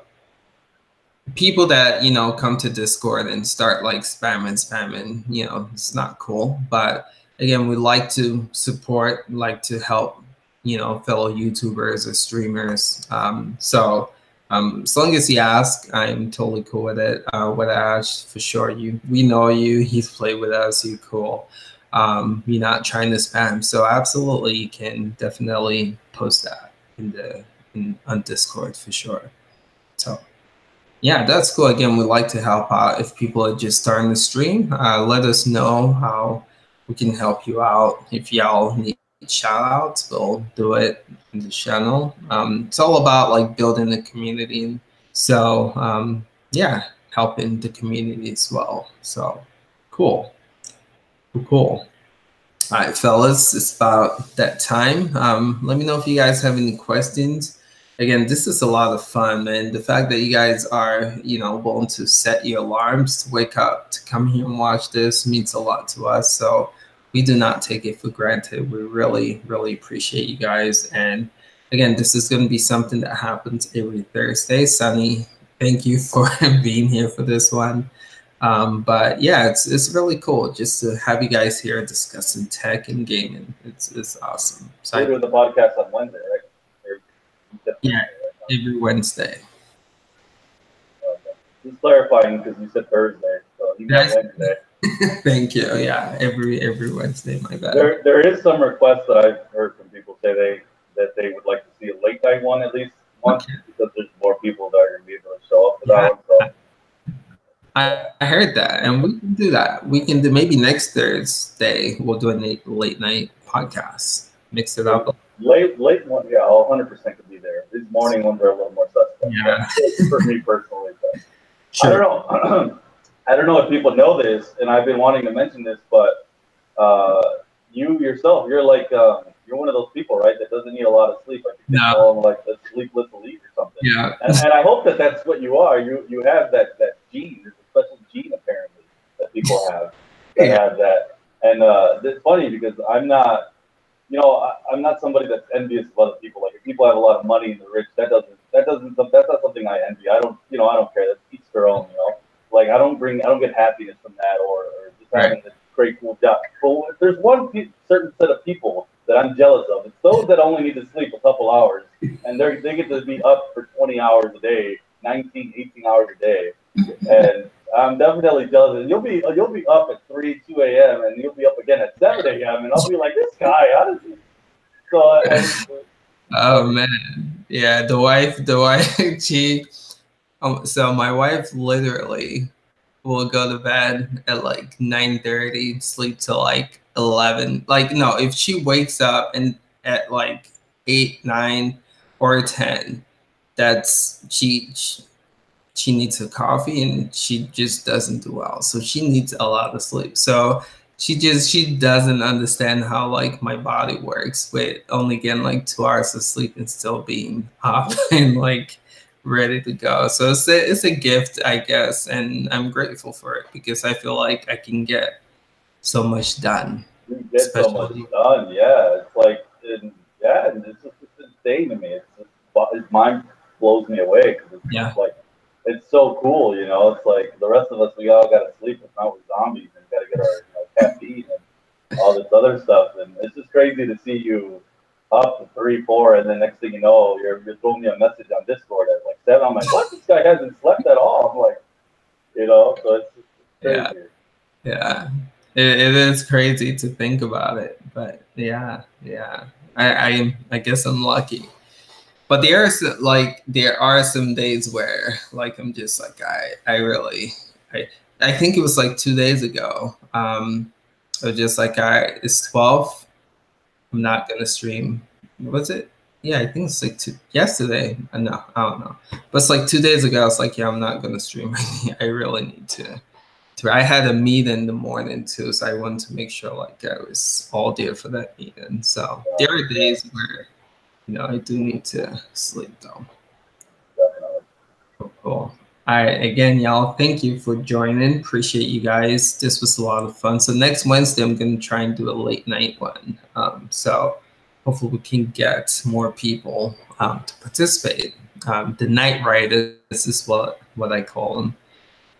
people that come to Discord and start like spamming, it's not cool. But again, we like to support, like to help fellow YouTubers or streamers. So as long as you ask, I'm totally cool with it. With Ash, for sure, we know you. He's played with us. You're cool. You're not trying to spam. So absolutely, you can definitely post that on Discord for sure. So yeah, that's cool. Again, we like to help out. If people are just starting to stream, let us know how we can help you out. If y'all need shout outs, we'll do it in the channel. It's all about like building the community. So yeah, helping the community as well. So cool. Cool. All right, fellas, it's about that time. Let me know if you guys have any questions. Again, this is a lot of fun, man. The fact that you guys are, willing to set your alarms to wake up to come here and watch this means a lot to us. So we do not take it for granted. We really, really appreciate you guys. And again, this is going to be something that happens every Thursday. Sunny, thank you for being here for this one. But yeah, it's really cool just to have you guys here discussing tech and gaming. It's awesome. So we're doing the podcast on Wednesday, right? Yeah, every Wednesday. Okay. Just clarifying because you said Thursday, so you got Wednesday. Thank you. Yeah, every Wednesday. My bad. There is some requests that I've heard from people say they would like to see a late night one at least once because there's more people that are going to be able to show up for that one. So. I heard that, and we can do that. We can do maybe next Thursday. We'll do a late night podcast. Mix it up. Late one, yeah, I'll 100% could be there. These morning ones are a little more suspect. Yeah, for me personally, but sure. I don't know. I don't know if people know this, and I've been wanting to mention this, but you yourself, you're like you're one of those people, right, that doesn't need a lot of sleep. I think they call them like the sleepless elite or something. Yeah. And I hope that that's what you are. You have that gene. There's a special gene apparently that people have that have that. And it's funny because I'm not. I'm not somebody that's envious of other people. Like if people have a lot of money and they're rich, that's not something I envy. I don't care. That's each their own. Like I don't get happiness from that or just having this great cool job. But if there's one certain set of people that I'm jealous of, it's those that only need to sleep a couple hours and they get to be up for 20 hours a day, 19, 18 hours a day, and I'm definitely jealous. And you'll be up at 2 a.m. and you'll be up again at 7 a.m. and I'll be like, this guy, how does he? So. Oh man, yeah. The wife, she. So my wife literally will go to bed at like 9:30, sleep till like 11. Like no, if she wakes up and at like 8, 9, or 10, that's she needs a coffee and she just doesn't do well. So she needs a lot of sleep. So she doesn't understand how like my body works with only getting like 2 hours of sleep and still being up and like ready to go. So it's a gift, I guess, and I'm grateful for it because I feel like I can get so much done. You get so much done, yeah. It's like, and it's insane to me. His mind blows me away because it's just like. It's so cool, It's like the rest of us, we all got to sleep. If not, we're zombies and got to get our caffeine and all this other stuff. And it's just crazy to see you up to 3, 4, and then next thing you know, you're throwing me a message on Discord at like 7. I'm like, what? This guy hasn't slept at all. I'm like, so it's crazy. Yeah. It is crazy to think about it, but yeah. I guess I'm lucky. But there are some days where like I'm just like I think it was like 2 days ago. I was just like it's 12. I'm not gonna stream. Was it? Yeah, I think it's like yesterday. No, I don't know. But it's like 2 days ago. I was like, yeah, I'm not gonna stream. I really need to. I had a meeting in the morning too, so I wanted to make sure like I was all there for that meeting. So there are days where. I do need to sleep though. Cool. All right, again, y'all, thank you for joining. Appreciate you guys. This was a lot of fun. So next Wednesday, I'm gonna try and do a late night one. So hopefully we can get more people to participate. The night riders is what I call them.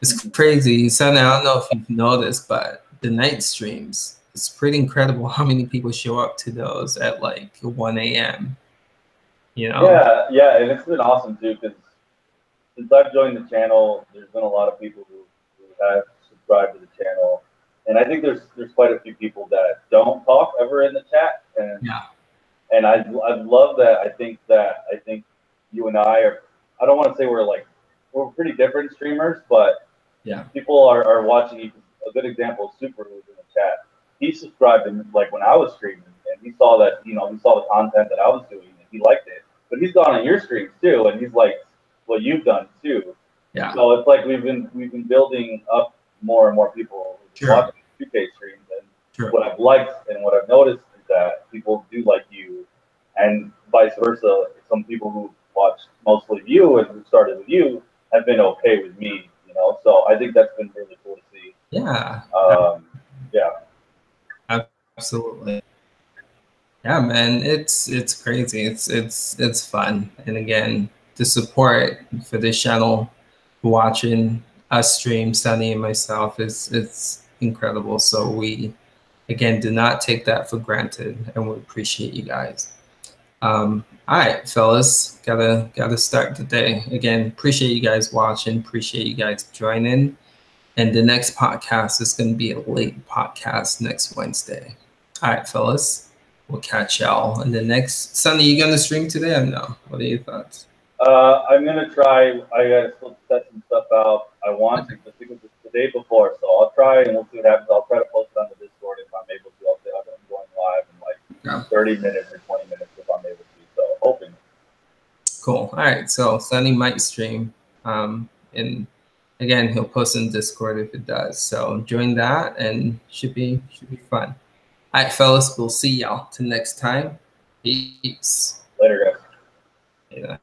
It's crazy. Sonny, I don't know if you've noticed, but the night streams, it's pretty incredible how many people show up to those at like 1 a.m. Yeah, and it's been awesome too because since I've joined the channel, there's been a lot of people who have subscribed to the channel, and I think there's quite a few people that don't talk ever in the chat, and I love that. I think you and I are. I don't want to say we're like we're pretty different streamers, but Yeah. people are watching. A good example is Super, who's in the chat. He subscribed and like when I was streaming, and he saw that he saw the content that I was doing, and he liked it. But he's gone on your streams too, and he's liked what you've done too. Yeah. So it's like we've been building up more and more people watching 2K streams, and what I've liked and what I've noticed is that people do like you, and vice versa. Some people who watch mostly you and who started with you have been okay with me, So I think that's been really cool to see. Yeah. Yeah. Absolutely. Yeah, man, it's crazy. It's fun, and again, the support for this channel, watching us stream, Sunny and myself, it's incredible. So we, again, do not take that for granted, and we appreciate you guys. All right, fellas, gotta start the day. Again, appreciate you guys watching. Appreciate you guys joining. And the next podcast is going to be a late podcast next Wednesday. All right, fellas. We'll catch y'all in the next Sunday. You gonna stream today or no? What are your thoughts? I'm gonna try. I gotta still set some stuff out. I want to just because it's the day before, so I'll try and we'll see what happens. I'll try to post it on the Discord if I'm able to. I'll say I'm going live in like 30 minutes or 20 minutes if I'm able to. So hoping. Cool. All right. So Sunny might stream, and again he'll post in Discord if it does. So join that and should be fun. All right, fellas, we'll see y'all till next time. Peace. Later, guys. Yeah.